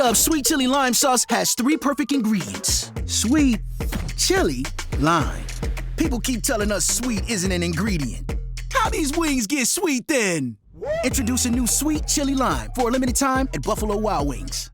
Up Sweet Chili Lime Sauce has 3 perfect ingredients. Sweet, chili, lime. People keep telling us sweet isn't an ingredient. How these wings get sweet then? Introduce a new Sweet Chili Lime for a limited time at Buffalo Wild Wings.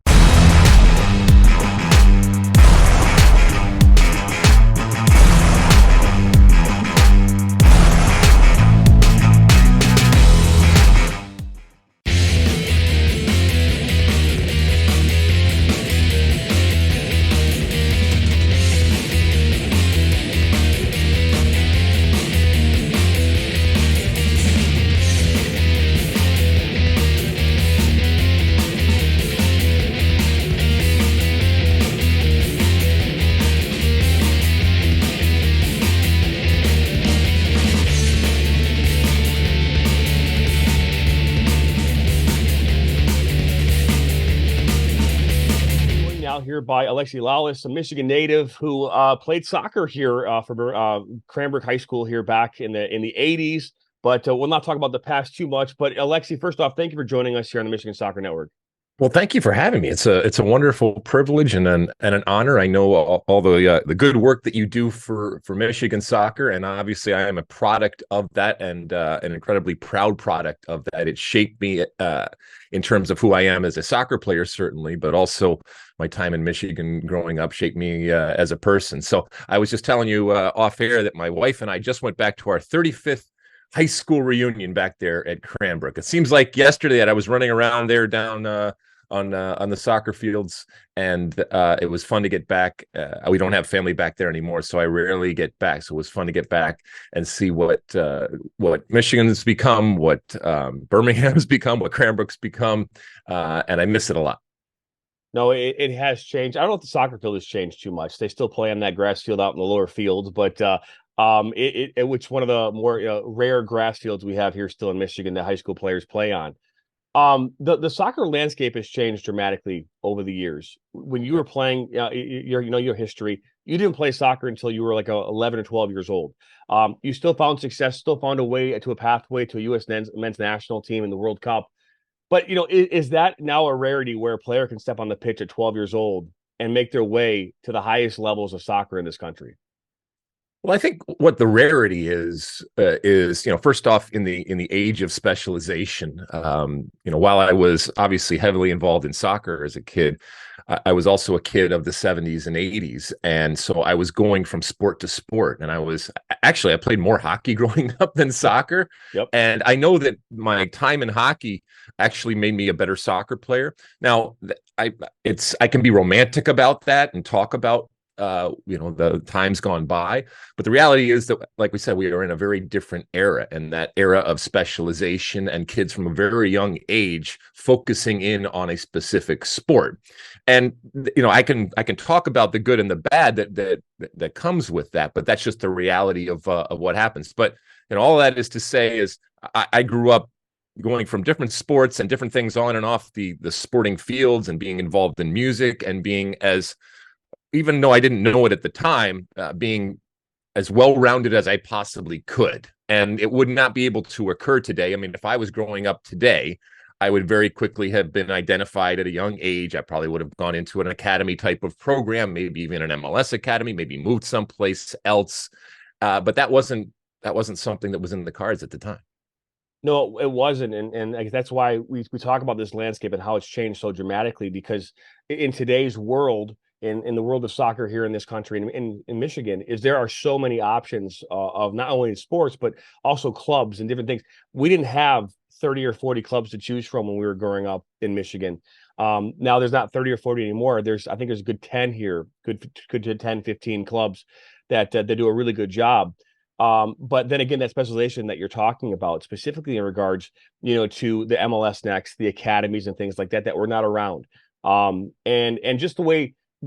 Here by Alexi Lalas, a Michigan native who played soccer here for Cranbrook High School here back in the 80s. But we'll not talk about the past too much. But Alexi, first off, thank you for joining us here on the Michigan Soccer Network. Well, thank you for having me. It's a wonderful privilege and an honor. I know all the good work that you do for Michigan soccer, and obviously I am a product of that, and an incredibly proud product of that. It shaped me in terms of who I am as a soccer player, certainly, but also my time in Michigan growing up shaped me as a person. So I was just telling you off air that my wife and I just went back to our 35th high school reunion back there at Cranbrook. It seems like yesterday that I was running around there down on the soccer fields, and it was fun to get back. We don't have family back there anymore, so I rarely get back. So it was fun to get back and see what Michigan's become, what Birmingham's become, what Cranbrook's become, and I miss it a lot. No, it has changed. I don't know if the soccer field has changed too much. They still play on that grass field out in the lower fields, but which one of the more rare grass fields we have here still in Michigan that high school players play on. The soccer landscape has changed dramatically over the years. When you were playing, your history, you didn't play soccer until you were like 11 or 12 years old. You still found success, still found a pathway to a U.S. men's national team in the World Cup. But, is that now a rarity where a player can step on the pitch at 12 years old and make their way to the highest levels of soccer in this country? Well, I think what the rarity is first off, in the age of specialization. While I was obviously heavily involved in soccer as a kid, I was also a kid of the 70s and 80s, and so I was going from sport to sport. And I played more hockey growing up than soccer. Yep. And I know that my time in hockey actually made me a better soccer player. Now, I can be romantic about that and talk about the times gone by, but the reality is that, like we said, we are in a very different era, and that era of specialization and kids from a very young age focusing in on a specific sport. And I can talk about the good and the bad that comes with that, but that's just the reality of what happens. But all that is to say is I grew up going from different sports and different things on and off the sporting fields, and being involved in music, and being even though I didn't know it at the time, being as well-rounded as I possibly could. And it would not be able to occur today. I mean, if I was growing up today, I would very quickly have been identified at a young age. I probably would have gone into an academy type of program, maybe even an MLS academy, maybe moved someplace else. But that wasn't something that was in the cards at the time. No, it wasn't. And that's why we talk about this landscape and how it's changed so dramatically, because in today's world, in the world of soccer here in this country, in Michigan, there are so many options of not only sports, but also clubs and different things. We didn't have 30 or 40 clubs to choose from when we were growing up in Michigan. Now there's not 30 or 40 anymore. I think there's a good 10 here, good 10, 15 clubs that they do a really good job. But then again, that specialization that you're talking about, specifically in regards, to the MLS Next, the academies and things like that were not around. And just the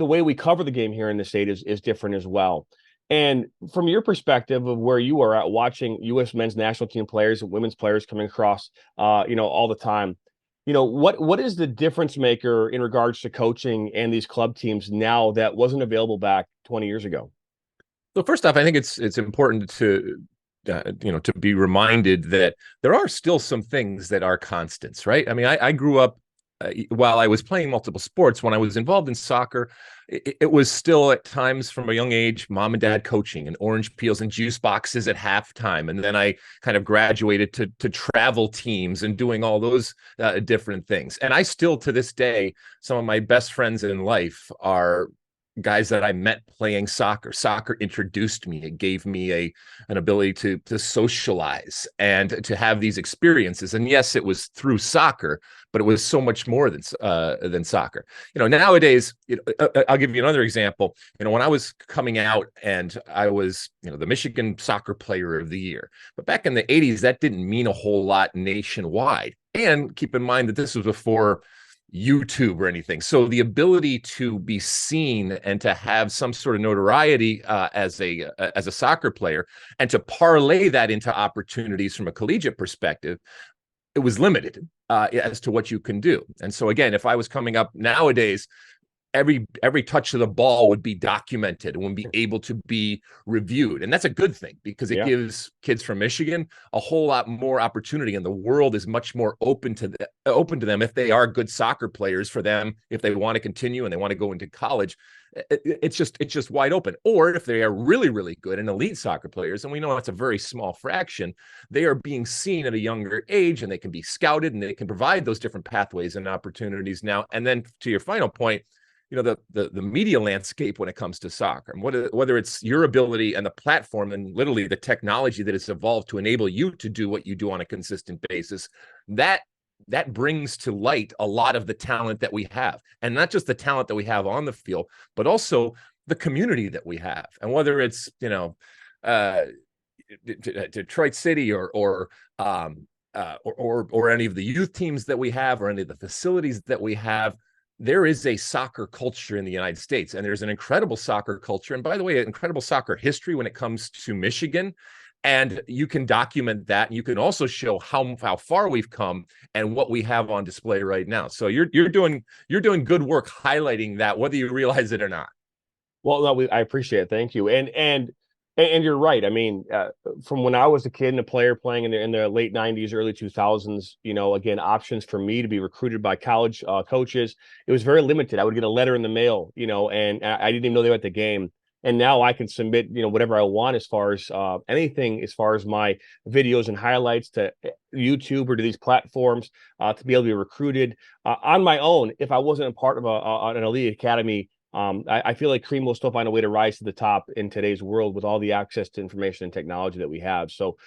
way we cover the game here in the state is different as well. And from your perspective of where you are at watching U.S. men's national team players and women's players coming across, all the time, what is the difference maker in regards to coaching and these club teams now that wasn't available back 20 years ago? So first off, I think it's important to be reminded that there are still some things that are constants, right? I mean, I grew up while I was playing multiple sports, when I was involved in soccer, it was still at times from a young age, mom and dad coaching and orange peels and juice boxes at halftime. And then I kind of graduated to travel teams and doing all those different things. And I still, to this day, some of my best friends in life are guys that I met playing soccer. Soccer introduced me. It gave me an ability to socialize and to have these experiences. And yes, it was through soccer, but it was so much more than soccer. Nowadays, I'll give you another example. When I was coming out and I was, the Michigan Soccer Player of the Year, but back in the 80s, that didn't mean a whole lot nationwide. And keep in mind that this was before YouTube or anything. So the ability to be seen and to have some sort of notoriety as a soccer player and to parlay that into opportunities from a collegiate perspective, it was limited as to what you can do. And so again, if I was coming up nowadays, every touch of the ball would be documented and would be able to be reviewed. And that's a good thing because it gives kids from Michigan a whole lot more opportunity, and the world is much more open to them if they are good soccer players. For them, if they want to continue and they want to go into college, it's just wide open. Or if they are really, really good and elite soccer players, and we know that's a very small fraction, they are being seen at a younger age and they can be scouted and they can provide those different pathways and opportunities now. And then to your final point, the media landscape when it comes to soccer, and whether it's your ability and the platform and literally the technology that has evolved to enable you to do what you do on a consistent basis, that brings to light a lot of the talent that we have, and not just the talent that we have on the field, but also the community that we have. And whether it's Detroit City or any of the youth teams that we have or any of the facilities that we have, there is a soccer culture in the United States, and there's an incredible soccer culture. And by the way, an incredible soccer history when it comes to Michigan. And you can document that. And you can also show how far we've come and what we have on display right now. So you're doing good work highlighting that, whether you realize it or not. Well, no, I appreciate it. Thank you. And you're right. I mean, from when I was a kid and a player playing in the late 90s, early 2000s, again, options for me to be recruited by college coaches, it was very limited. I would get a letter in the mail, and I didn't even know they were at the game. And now I can submit, whatever I want as far as anything, as far as my videos and highlights to YouTube or to these platforms to be able to be recruited on my own. If I wasn't a part of an elite academy, I feel like cream will still find a way to rise to the top in today's world with all the access to information and technology that we have. So,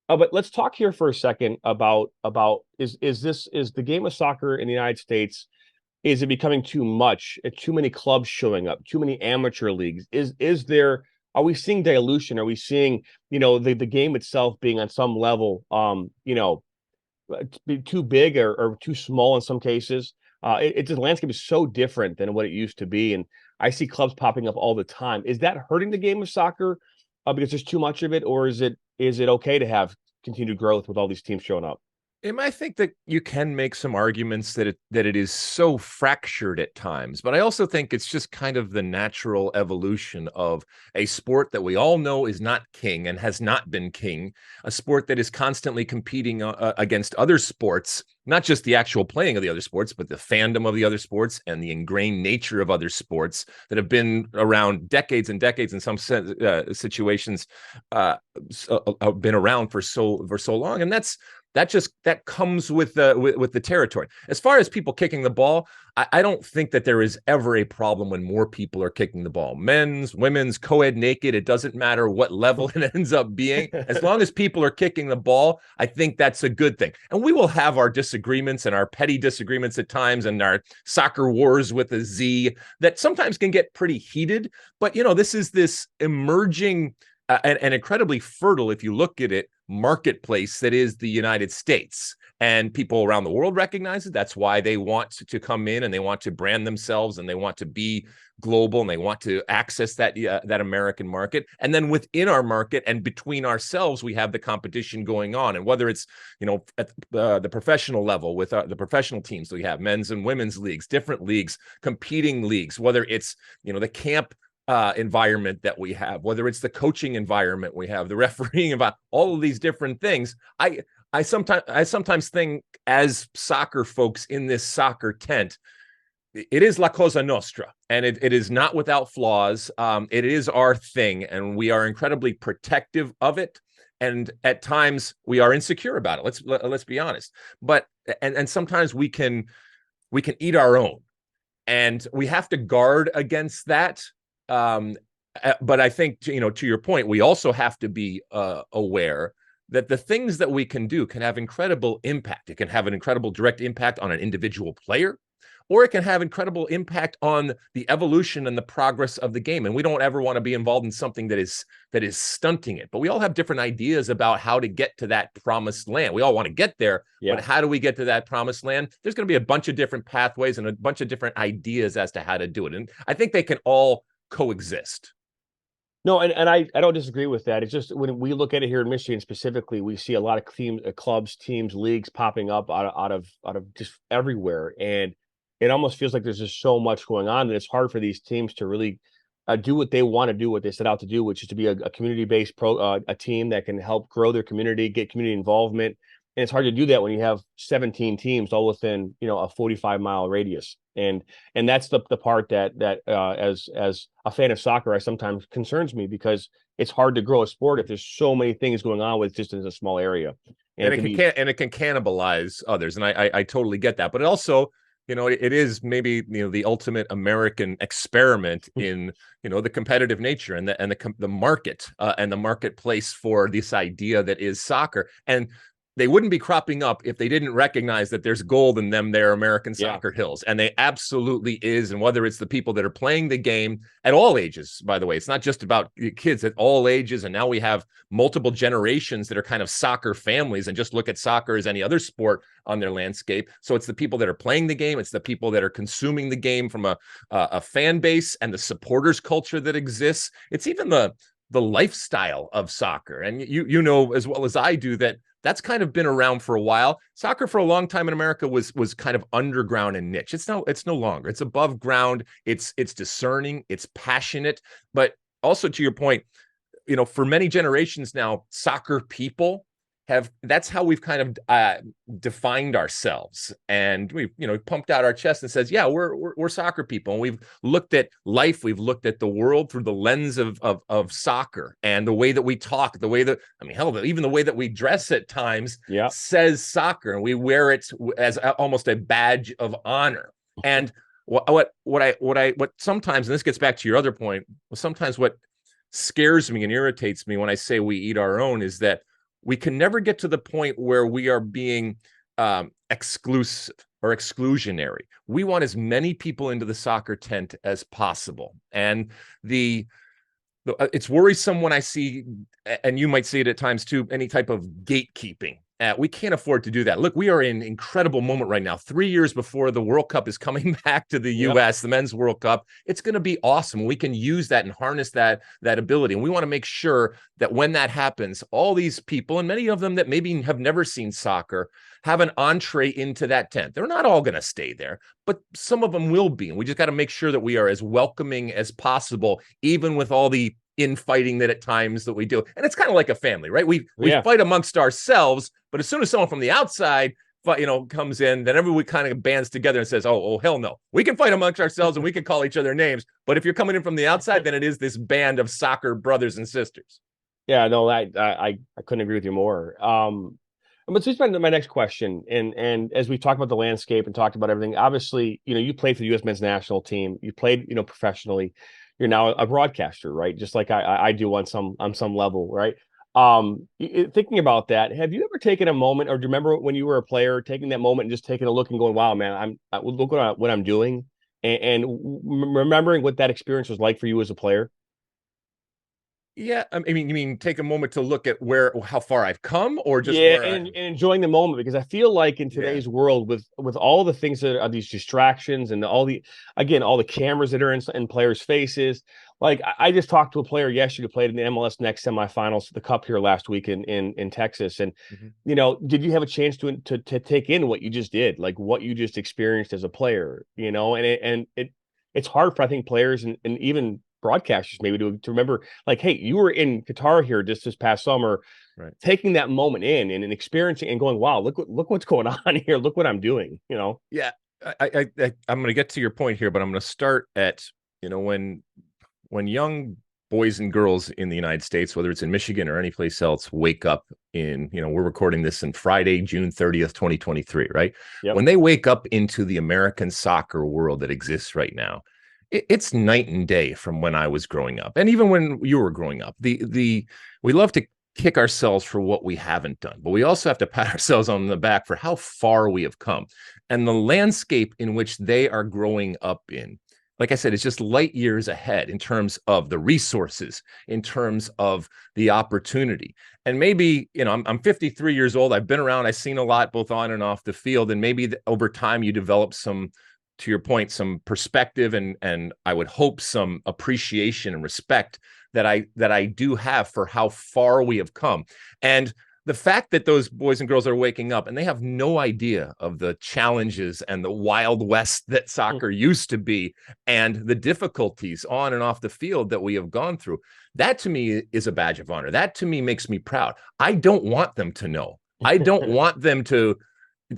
but let's talk here for a second about is the game of soccer in the United States, is it becoming too much? Too many clubs showing up, too many amateur leagues? Are we seeing dilution? Are we seeing, the game itself being on some level, too big or too small in some cases? The landscape is so different than what it used to be. And I see clubs popping up all the time. Is that hurting the game of soccer because there's too much of it? Or is it okay to have continued growth with all these teams showing up? I think that you can make some arguments that it is so fractured at times, but I also think it's just kind of the natural evolution of a sport that we all know is not king and has not been king, a sport that is constantly competing against other sports, not just the actual playing of the other sports, but the fandom of the other sports and the ingrained nature of other sports that have been around decades and decades, in some situations, been around for so long, and that comes with the territory. As far as people kicking the ball, I don't think that there is ever a problem when more people are kicking the ball. Men's, women's, co-ed, naked, it doesn't matter what level it ends up being. As long as people are kicking the ball, I think that's a good thing. And we will have our disagreements and our petty disagreements at times and our soccer wars with a Z that sometimes can get pretty heated. But, this is this emerging and incredibly fertile, if you look at it, marketplace that is the United States. And people around the world recognize it. That's why they want to come in and they want to brand themselves and they want to be global and they want to access that American market. And then within our market and between ourselves, we have the competition going on. And whether it's, at the professional level with the professional teams that we have, men's and women's leagues, different leagues, competing leagues, whether it's, the camp environment that we have, whether it's the coaching environment we have, the refereeing, about all of these different things. I sometimes think, as soccer folks in this soccer tent, it is La Cosa Nostra, and it is not without flaws. It is our thing, and we are incredibly protective of it. And at times we are insecure about it. Let's be honest. But and sometimes we can eat our own, and we have to guard against that. But I think, to your point, we also have to be aware that the things that we can do can have incredible impact. It can have an incredible direct impact on an individual player, or it can have incredible impact on the evolution and the progress of the game. And we don't ever want to be involved in something that is stunting it. But we all have different ideas about how to get to that promised land. We all want to get there, Yeah. but how do we get to that promised land? There's going to be a bunch of different pathways and a bunch of different ideas as to how to do it. And I think they can all coexist. No, and I don't disagree with that. It's just when we look at it here in Michigan specifically, we see a lot of teams, clubs, teams, leagues popping up out of just everywhere, and it almost feels like there's just so much going on that it's hard for these teams to really do what they want to do, what they set out to do, which is to be a community-based a team that can help grow their community, get community involvement. And it's hard to do that when you have 17 teams all within, a 45-mile radius. And that's the part that as a fan of soccer, I sometimes concerns me, because it's hard to grow a sport if there's so many things going on with just in a small area. And it can cannibalize others. And I totally get that. But it also, it is maybe, the ultimate American experiment in, the competitive nature and the market and the marketplace for this idea that is soccer. And they wouldn't be cropping up if they didn't recognize that there's gold in them there American soccer hills. And they absolutely is. And whether it's the people that are playing the game at all ages, by the way, it's not just about kids, at all ages. And now we have multiple generations that are kind of soccer families and just look at soccer as any other sport on their landscape. So it's the people that are playing the game. It's the people that are consuming the game from a fan base and the supporters culture that exists. It's even the lifestyle of soccer. And you know as well as I do that that's kind of been around for a while. Soccer for a long time in America was kind of underground and niche. It's no longer. It's above ground. It's discerning. It's passionate. But also, to your point, for many generations now, soccer people that's how we've kind of defined ourselves, and we've pumped out our chest and says, yeah, we're soccer people, and we've looked at life, we've looked at the world through the lens of soccer, and the way that we talk, the way that hell, even the way that we dress at times says soccer, and we wear it as almost a badge of honor. And what sometimes, and this gets back to your other point, sometimes what scares me and irritates me when I say we eat our own is that we can never get to the point where we are being exclusive or exclusionary. We want as many people into the soccer tent as possible. And it's worrisome when I see, and you might see it at times too, any type of gatekeeping. We can't afford to do that. Look, we are in an incredible moment right now. 3 years before the World Cup is coming back to the U.S., the Men's World Cup. It's going to be awesome. We can use that and harness that ability. And we want to make sure that when that happens, all these people, and many of them that maybe have never seen soccer, have an entree into that tent. They're not all going to stay there, but some of them will be. And we just got to make sure that we are as welcoming as possible, even with all the infighting that at times that we do. And it's kind of like a family, right? We fight amongst ourselves, but as soon as someone from the outside comes in, then everyone kind of bands together and says, oh hell no, we can fight amongst ourselves and we can call each other names, but if you're coming in from the outside, then it is this band of soccer brothers and sisters. Yeah, no, I couldn't agree with you more. But so my next question, and as we talked about the landscape and talked about everything, obviously, you played for the U.S. men's national team, you played, professionally. You're now a broadcaster, right? Just like I do on some level, right? Thinking about that, have you ever taken a moment, or do you remember when you were a player, taking that moment and just taking a look and going, "Wow, man, look what I'm doing," and remembering what that experience was like for you as a player? Yeah, I mean, you mean take a moment to look at how far I've come, or just and enjoying the moment, because I feel like in today's world, with all the things that are these distractions and all the cameras that are in players' faces. Like I just talked to a player yesterday who played in the MLS Next semifinals of the Cup here last week in Texas, and did you have a chance to take in what you just did, like what you just experienced as a player, and it's hard for, I think, players and even broadcasters maybe to remember, like, hey, you were in Qatar here just this past summer, Right. taking that moment in and experiencing and going, wow, look what's going on here. Look what I'm doing, you know? Yeah. I'm going to get to your point here, but I'm going to start at, when young boys and girls in the United States, whether it's in Michigan or any place else, wake up we're recording this on Friday, June 30th, 2023, right? Yep. When they wake up into the American soccer world that exists right now, it's night and day from when I was growing up. And even when you were growing up, we love to kick ourselves for what we haven't done, but we also have to pat ourselves on the back for how far we have come. And the landscape in which they are growing up in, like I said, it's just light years ahead in terms of the resources, in terms of the opportunity. And maybe, I'm 53 years old. I've been around. I've seen a lot, both on and off the field. And maybe over time you develop some, to your point, some perspective and I would hope some appreciation and respect that I do have for how far we have come. And the fact that those boys and girls are waking up and they have no idea of the challenges and the wild west that soccer used to be and the difficulties on and off the field that we have gone through, that to me is a badge of honor. That to me makes me proud. I don't want them to know. I don't want them to.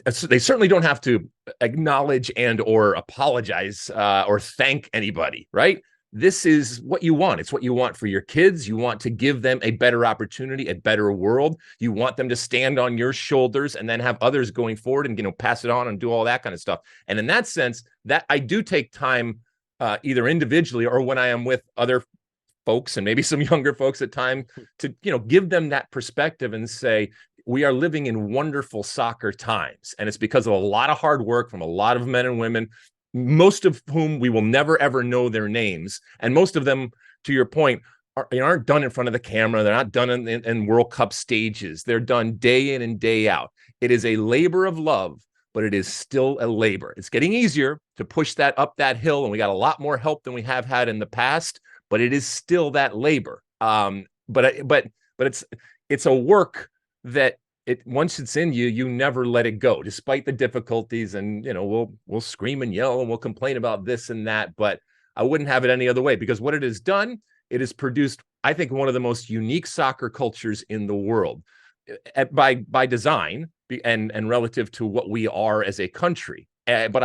They certainly don't have to acknowledge and or apologize or thank anybody, right? This is what you want. It's what you want for your kids. You want to give them a better opportunity, a better world. You want them to stand on your shoulders and then have others going forward and, pass it on and do all that kind of stuff. And in that sense, that I do take time either individually or when I am with other folks and maybe some younger folks at time to, give them that perspective and say, we are living in wonderful soccer times. And it's because of a lot of hard work from a lot of men and women, most of whom we will never, ever know their names. And most of them, to your point, aren't done in front of the camera. They're not done in World Cup stages. They're done day in and day out. It is a labor of love, but it is still a labor. It's getting easier to push that up that hill. And we got a lot more help than we have had in the past, but it is still that labor. But it's a work that once it's in you, you never let it go, despite the difficulties. And we'll scream and yell and we'll complain about this and that, but I wouldn't have it any other way, because what it has done, it has produced, I think, one of the most unique soccer cultures in the world by design and relative to what we are as a country. But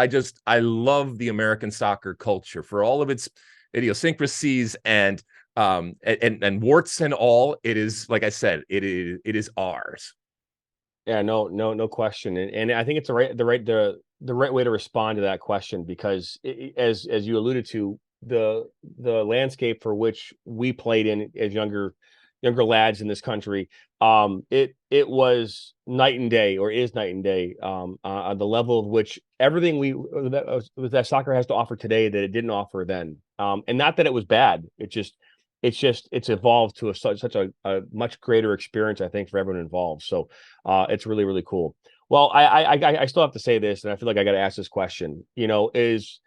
I love the American soccer culture for all of its idiosyncrasies and warts and all. It is, like I said, it is ours. Yeah, no question. And I think it's the right way to respond to that question, because as you alluded to, the landscape for which we played in as younger lads in this country, it was night and day, or is night and day, on the level of which everything that soccer has to offer today that it didn't offer then. And not that it was bad. It's evolved to such a much greater experience, I think, for everyone involved. So it's really, really cool. Well, I still have to say this, and I feel like I got to ask this question. Is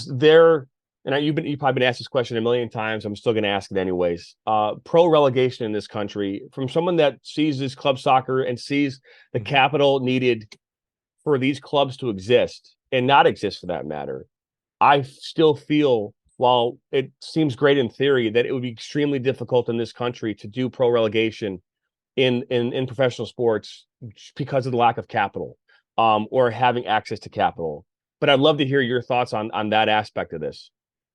there, and you've probably been asked this question a million times. I'm still going to ask it anyways. Pro relegation in this country, from someone that sees this club soccer and sees the capital needed for these clubs to exist and not exist for that matter, I still feel, while it seems great in theory, that it would be extremely difficult in this country to do pro relegation in professional sports because of the lack of capital, or having access to capital. But I'd love to hear your thoughts on that aspect of this.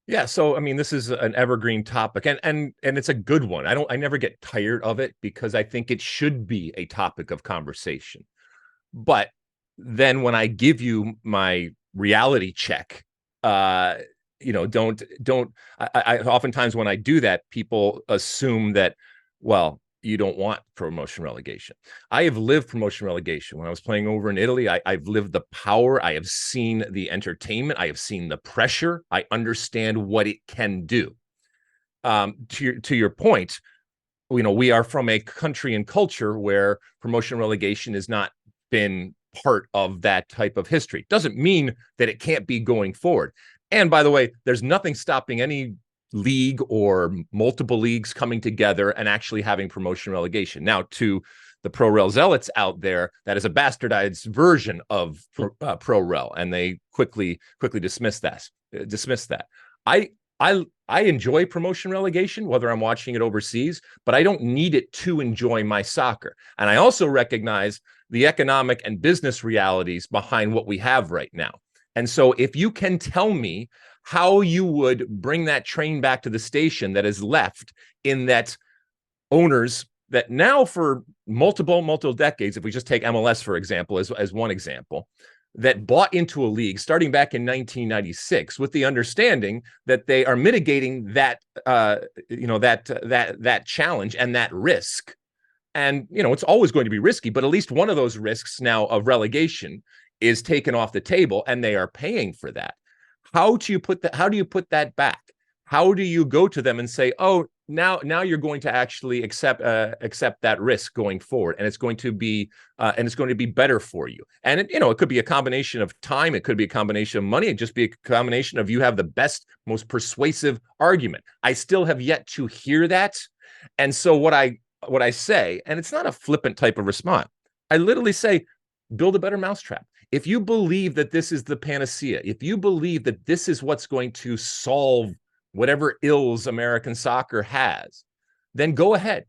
Yeah, so I mean, this is an evergreen topic, and it's a good one. I never get tired of it, because I think it should be a topic of conversation. But then when I give you my reality check, I oftentimes when I do that, people assume that, well, you don't want promotion relegation. I have lived promotion relegation. When I was playing over in Italy, I've lived the power. I have seen the entertainment. I have seen the pressure. I understand what it can do. To your point, we are from a country and culture where promotion relegation has not been part of that type of history. Doesn't mean that it can't be going forward. And by the way, there's nothing stopping any league or multiple leagues coming together and actually having promotion relegation. Now, to the pro rel zealots out there, that is a bastardized version of pro rel, and they quickly dismiss that. I enjoy promotion relegation, whether I'm watching it overseas, but I don't need it to enjoy my soccer. And I also recognize the economic and business realities behind what we have right now. And so if you can tell me how you would bring that train back to the station that is left, in that owners that now for multiple decades, if we just take MLS, for example, as one example, that bought into a league starting back in 1996 with the understanding that they are mitigating that that challenge and that risk. And it's always going to be risky, but at least one of those risks now of relegation is taken off the table, and they are paying for that. How do you put that back? How do you go to them and say, oh, now you're going to actually accept that risk going forward, and it's going to be better for you? And it could be a combination of time, it could be a combination of money, it just be a combination of you have the best, most persuasive argument. I still have yet to hear that, and so what I say, and it's not a flippant type of response, I literally say, build a better mousetrap. If you believe that this is the panacea, if you believe that this is what's going to solve whatever ills American soccer has, then go ahead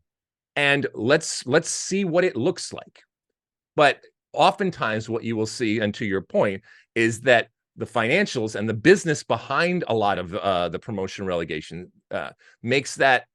and let's see what it looks like. But oftentimes what you will see, and to your point, is that the financials and the business behind a lot of the promotion relegation makes that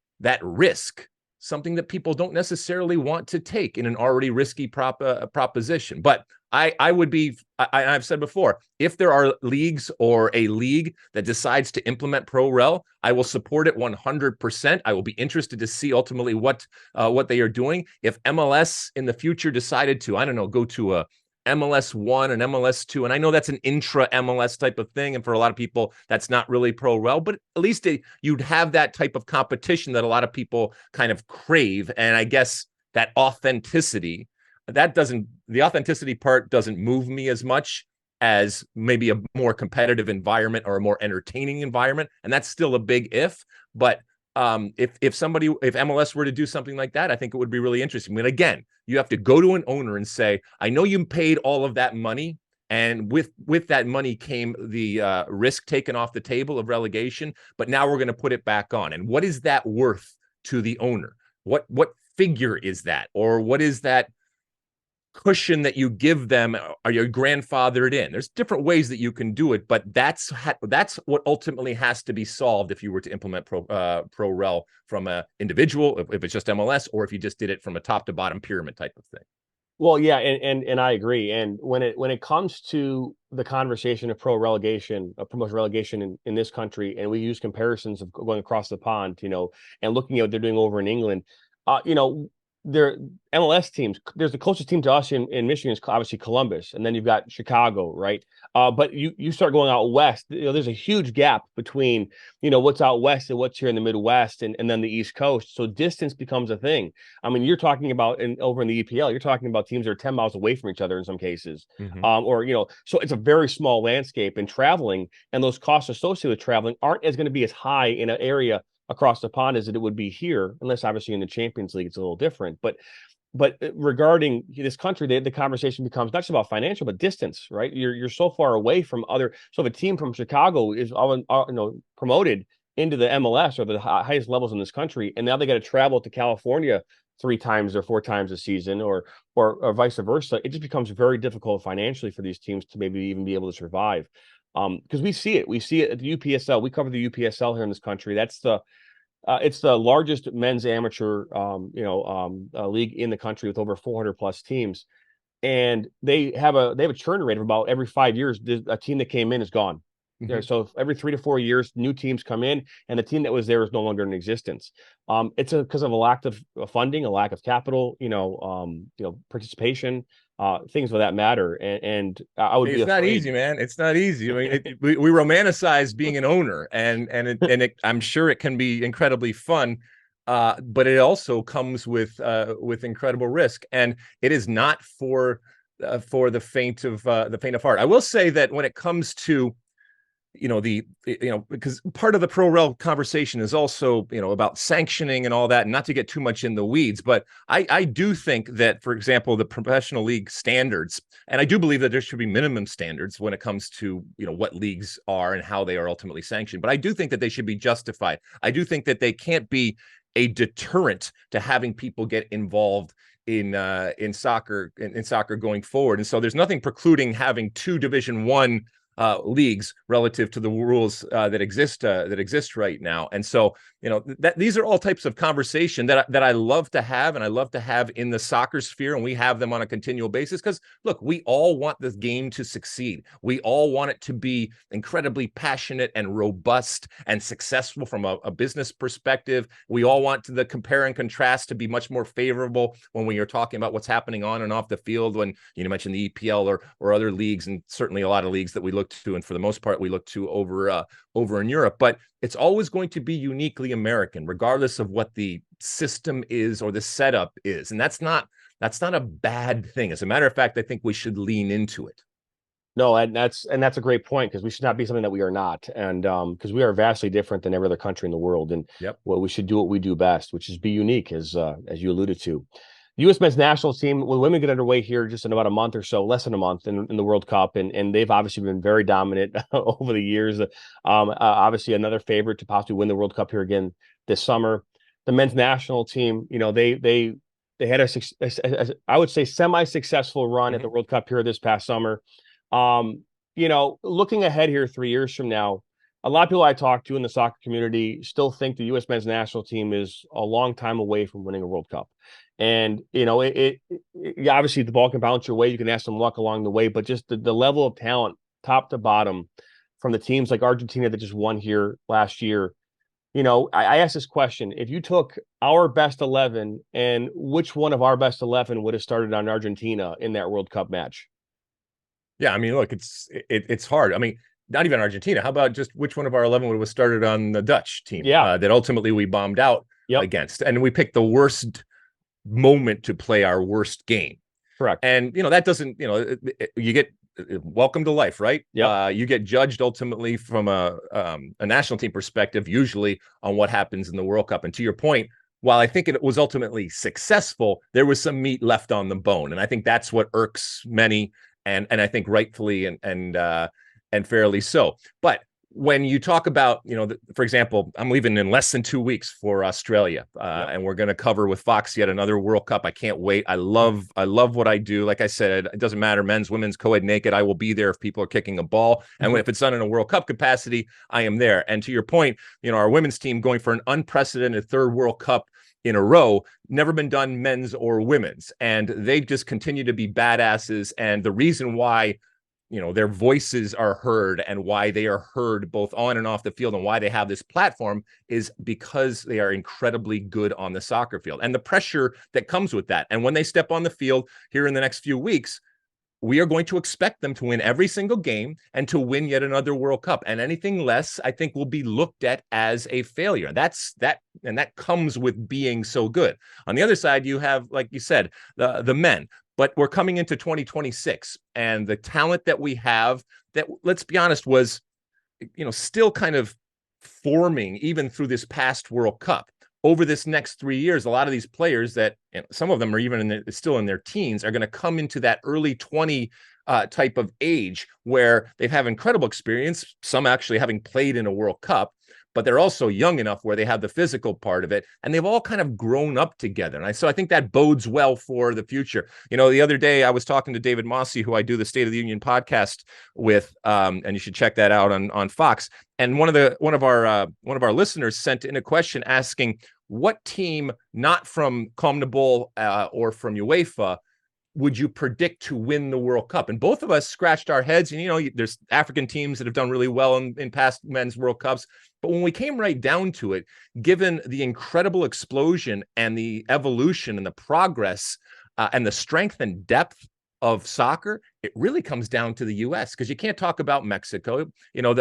risk something that people don't necessarily want to take in an already risky proposition. But I've said before, if there are leagues or a league that decides to implement Pro Rel, I will support it 100%. I will be interested to see ultimately what they are doing. If MLS in the future decided to, I don't know, go to a MLS 1 and MLS 2, and I know that's an intra MLS type of thing, and for a lot of people that's not really Pro Rel, but at least you'd have that type of competition that a lot of people kind of crave. And I guess that authenticity, the authenticity part doesn't move me as much as maybe a more competitive environment or a more entertaining environment, and that's still a big if. But if MLS were to do something like that, I think it would be really interesting. I mean, again, you have to go to an owner and say, I know you paid all of that money, and with that money came the risk taken off the table of relegation, but now we're going to put it back on. And what is that worth to the owner? What figure is that? Or what is that cushion that you give them? Are you grandfathered in? There's different ways that you can do it, but that's what ultimately has to be solved if you were to implement Pro Rel from an individual, if it's just MLS, or if you just did it from a top to bottom pyramid type of thing. Well, yeah, and I agree. And when it comes to the conversation of promotion relegation in this country, and we use comparisons of going across the pond, and looking at what they're doing over in England, their MLS teams, there's the closest team to us in Michigan is obviously Columbus, and then you've got Chicago, right? But you start going out west, there's a huge gap between what's out west and what's here in the Midwest and then the East Coast. So distance becomes a thing. I mean, you're talking about over in the EPL, you're talking about teams that are 10 miles away from each other in some cases. Mm-hmm. So it's a very small landscape, and traveling and those costs associated with traveling aren't going to be as high in an area across the pond as it would be here, unless obviously in the Champions League it's a little different. But regarding this country, the conversation becomes not just about financial, but distance, right? You're so far away from other. So if a team from Chicago is promoted into the MLS or the highest levels in this country, and now they got to travel to California 3 times or 4 times a season, or vice versa, it just becomes very difficult financially for these teams to maybe even be able to survive. Because we see it at the UPSL. We cover the UPSL here in this country. That's it's the largest men's amateur league in the country with over 400 plus teams, and they have a churn rate of about every 5 years. A team that came in is gone. Mm-hmm. So every 3 to 4 years, new teams come in, and the team that was there is no longer in existence. It's because of a lack of funding, a lack of capital, participation, things of that matter. And I would. It's not easy, man. It's not easy. I mean, we romanticize being an owner, and I'm sure it can be incredibly fun, but it also comes with incredible risk, and it is not for the faint of heart. I will say that when it comes to because part of the pro rel conversation is also, about sanctioning and all that, and not to get too much in the weeds, but I do think that, for example, the professional league standards, and I do believe that there should be minimum standards when it comes to, what leagues are and how they are ultimately sanctioned. But I do think that they should be justified. I do think that they can't be a deterrent to having people get involved in soccer going forward. And so there's nothing precluding having two Division I leagues relative to the rules that exist right now. And so, that these are all types of conversation that I love to have, and I love to have in the soccer sphere, and we have them on a continual basis, because look, we all want this game to succeed. We all want it to be incredibly passionate and robust and successful from a business perspective. We all want the compare and contrast to be much more favorable when we are talking about what's happening on and off the field, when you mentioned the EPL or other leagues, and certainly a lot of leagues that we look to, and for the most part we look to over in Europe. But it's always going to be uniquely American, regardless of what the system is or the setup is, and that's not a bad thing. As a matter of fact, I think we should lean into it. No, and that's a great point, because we should not be something that we are not, and because we are vastly different than every other country in the world, and we should do what we do best, which is be unique, as you alluded to. The U.S. men's national team, when women get underway here just in about a month or so, less than a month in the World Cup, and they've obviously been very dominant over the years. Obviously, another favorite to possibly win the World Cup here again this summer. The men's national team, they had I would say semi-successful run at the World Cup here this past summer. Looking ahead here 3 years from now, a lot of people I talk to in the soccer community still think the U.S. men's national team is a long time away from winning a World Cup. And, obviously the ball can bounce your way. You can have some luck along the way, but just the level of talent, top to bottom, from the teams like Argentina that just won here last year. I asked this question: if you took our best 11, and which one of our best 11 would have started on Argentina in that World Cup match? Yeah, I mean, look, it's hard. I mean, not even Argentina. How about just which one of our 11 would have started on the Dutch team? That ultimately we bombed out against, and we picked the worst moment to play our worst game. Correct. And that doesn't, you get welcome to life, right? You get judged ultimately from a national team perspective, usually on what happens in the World Cup. And to your point, while I think it was ultimately successful, there was some meat left on the bone, and I think that's what irks many, and I think rightfully and fairly so. But when you talk about, for example, I'm leaving in less than 2 weeks for Australia, and we're going to cover with Fox yet another World Cup. I can't wait. I love what I do. Like I said, it doesn't matter, men's, women's, co-ed, naked. I will be there if people are kicking a ball. And if it's done in a World Cup capacity, I am there. And to your point, our women's team going for an unprecedented third World Cup in a row, never been done, men's or women's. And they just continue to be badasses. And the reason why their voices are heard, and why they are heard both on and off the field, and why they have this platform, is because they are incredibly good on the soccer field, and the pressure that comes with that. And when they step on the field here in the next few weeks, we are going to expect them to win every single game and to win yet another World Cup. And anything less, I think, will be looked at as a failure. And that comes with being so good. On the other side, you have, like you said, the men. But we're coming into 2026, and the talent that we have, that, let's be honest, was, still kind of forming even through this past World Cup. Over this next 3 years, a lot of these players that, some of them are even still in their teens, are going to come into that early 20 type of age, where they have incredible experience, some actually having played in a World Cup, but they're also young enough where they have the physical part of it, and they've all kind of grown up together. And so I think that bodes well for the future. The other day I was talking to David Mossy, who I do the State of the Union podcast with, and you should check that out on Fox. And one of our listeners sent in a question asking, what team not from CONMEBOL or from UEFA would you predict to win the World Cup? And both of us scratched our heads. And, there's African teams that have done really well in past men's World Cups. But when we came right down to it, given the incredible explosion and the evolution and the progress and the strength and depth of soccer, it really comes down to the U.S., because you can't talk about Mexico.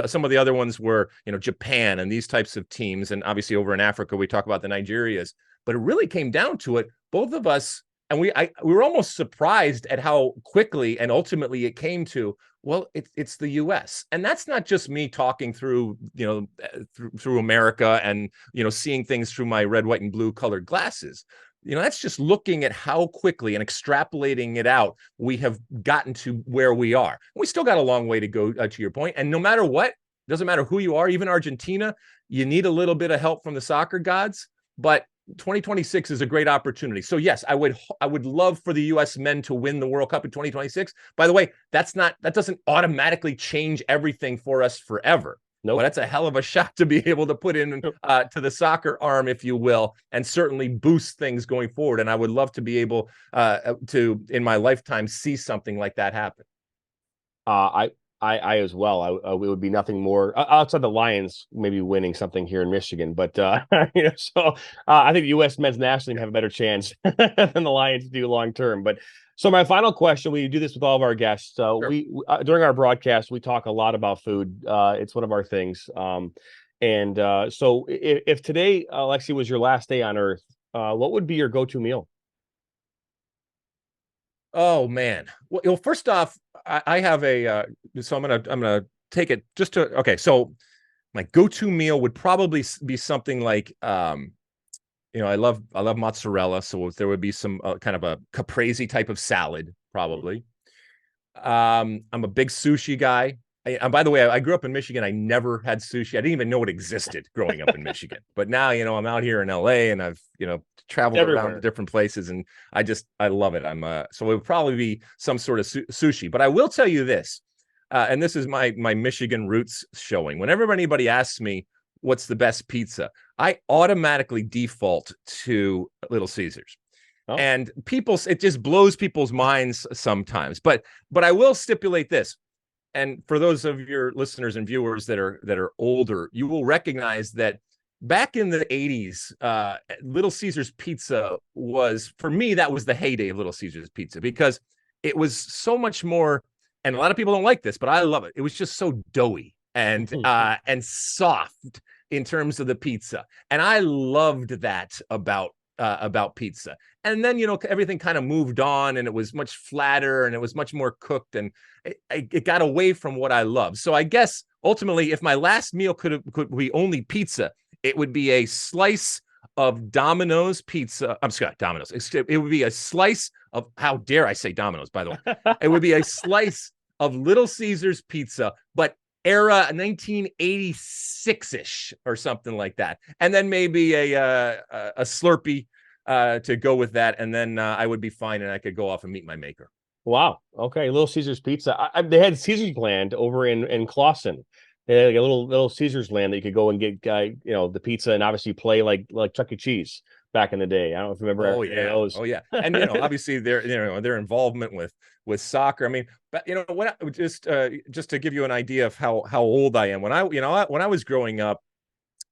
Some of the other ones were, Japan and these types of teams. And obviously over in Africa, we talk about the Nigerias. But it really came down to it. Both of us and we were almost surprised at how quickly and ultimately it came to, well, it's the US. And that's not just me talking through, through America and, seeing things through my red, white, and blue colored glasses. That's just looking at how quickly and extrapolating it out we have gotten to where we are. We still got a long way to go, to your point. And no matter what, doesn't matter who you are, even Argentina, you need a little bit of help from the soccer gods. But 2026 is a great opportunity. So yes, I would love for the US men to win the World Cup in 2026. By the way, that doesn't automatically change everything for us forever. No, that's a hell of a shot to be able to put in to the soccer arm, if you will, and certainly boost things going forward. And I would love to be able to, in my lifetime, see something like that happen. I as well. It would be nothing more outside the Lions maybe winning something here in Michigan, but so I think the U.S. men's national team have a better chance than the Lions do long term. But so my final question: we do this with all of our guests. Sure. We during our broadcast we talk a lot about food. It's one of our things. So if today, Alexi, was your last day on Earth, what would be your go-to meal? Oh man. Well, first off, I have so I'm gonna take it just to, okay. So my go-to meal would probably be something like, I love mozzarella. So there would be some kind of a caprese type of salad, probably. I'm a big sushi guy. And by the way, I grew up in Michigan. I never had sushi. I didn't even know it existed growing up in Michigan. But now, I'm out here in LA and I've, traveled around to different places, and I love it. So it would probably be some sort of sushi. But I will tell you this, and this is my Michigan roots showing. Whenever anybody asks me what's the best pizza, I automatically default to Little Caesars. Oh. And it just blows people's minds sometimes. But I will stipulate this. And for those of your listeners and viewers that are older, you will recognize that back in the 80s, Little Caesars Pizza was, for me, that was the heyday of Little Caesars Pizza, because it was so much more, and a lot of people don't like this, but I love it. It was just so doughy and soft in terms of the pizza. And I loved that about pizza. And then, everything kind of moved on, and it was much flatter and it was much more cooked, and it got away from what I love. So I guess ultimately, if my last meal could be only pizza, it would be a slice of Domino's pizza. I'm sorry, Domino's. It would be a slice of, how dare I say Domino's, by the way? It would be a slice of Little Caesars pizza, but era 1986-ish or something like that. And then maybe a Slurpee to go with that. And then I would be fine, and I could go off and meet my maker. Wow. Okay. Little Caesars Pizza. They had Caesars Land over in Clawson. They had like a little Caesars Land that you could go and get, the pizza, and obviously play like Chuck E. Cheese back in the day. I don't know if you remember. Oh yeah. Those. Oh yeah. And obviously their involvement with soccer. I mean, but what just to give you an idea of how old I am. When I was growing up,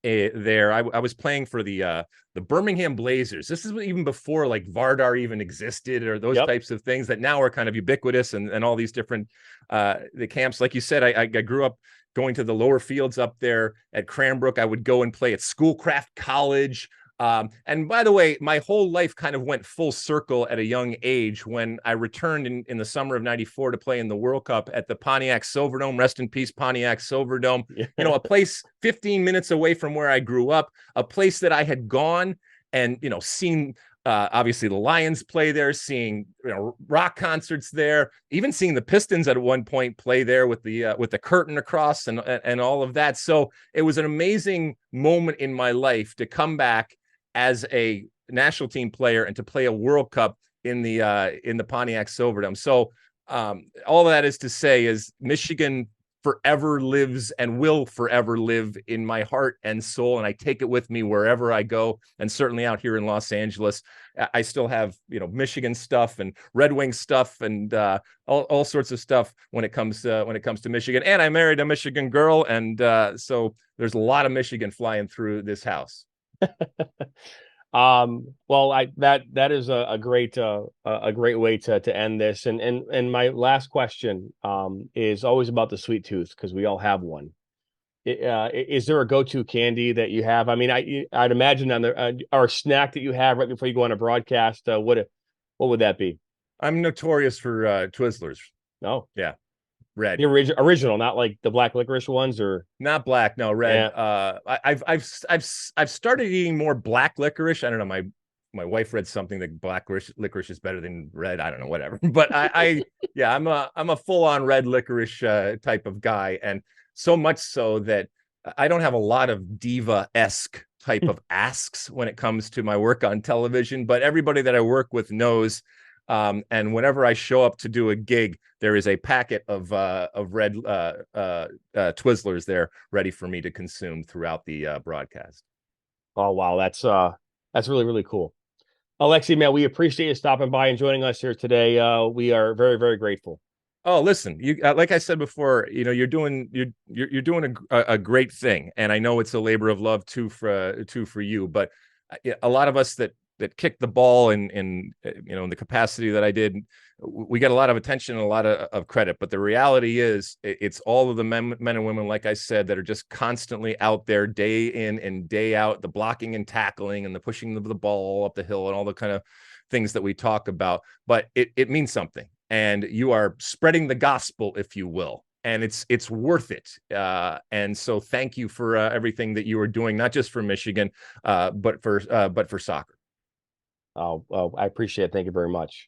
I was playing for the Birmingham Blazers. This is even before like Vardar even existed, or those types of things that now are kind of ubiquitous, and all these different the camps. Like you said, I grew up going to the lower fields up there at Cranbrook. I would go and play at Schoolcraft College. And by the way, my whole life kind of went full circle at a young age when I returned in the summer of '94 to play in the World Cup at the Pontiac Silverdome. Rest in peace, Pontiac Silverdome. Yeah. A place 15 minutes away from where I grew up, a place that I had gone and, seen obviously the Lions play there, seeing rock concerts there, even seeing the Pistons at one point play there with the curtain across and all of that. So it was an amazing moment in my life to come back as a national team player and to play a World Cup in the Pontiac Silverdome. So all that is to say is Michigan forever lives and will forever live in my heart and soul, and I take it with me wherever I go. And certainly out here in Los Angeles, I still have Michigan stuff and Red Wing stuff and all sorts of stuff when it comes to Michigan. And I married a Michigan girl, and so there's a lot of Michigan flying through this house. Well, that is a great way to end this. And my last question is always about the sweet tooth, because we all have one. Is there a go-to candy that you have? I mean, I'd imagine on the or snack that you have right before you go on a broadcast. What would that be? I'm notorious for Twizzlers. No, Yeah, red. the original, not like the black licorice ones, or Not black, no red. yeah. I've started eating more black licorice. I don't know. My wife read something that black licorice is better than red. I don't know, whatever. But yeah, I'm a full on red licorice type of guy, and so much so that I don't have a lot of diva-esque type of asks when it comes to my work on television. But everybody that I work with knows. And whenever I show up to do a gig, there is a packet of red Twizzlers there ready for me to consume throughout the broadcast. Oh wow, that's really really cool. Alexi, man, we appreciate you stopping by and joining us here today. We are very very grateful. Oh, listen, you like I said before, you know, you're doing a great thing, and I know it's a labor of love too for you. But a lot of us that kicked the ball in you know, in the capacity that I did, we get a lot of attention and a lot of credit. But the reality is, it's all of the men and women, like I said, that are just constantly out there day in and day out, the blocking and tackling and the pushing the ball up the hill and all the kind of things that we talk about. But it means something. And you are spreading the gospel, if you will, and it's worth it. And so, thank you for everything that you are doing, not just for Michigan, but for soccer. Oh, I appreciate it. Thank you very much.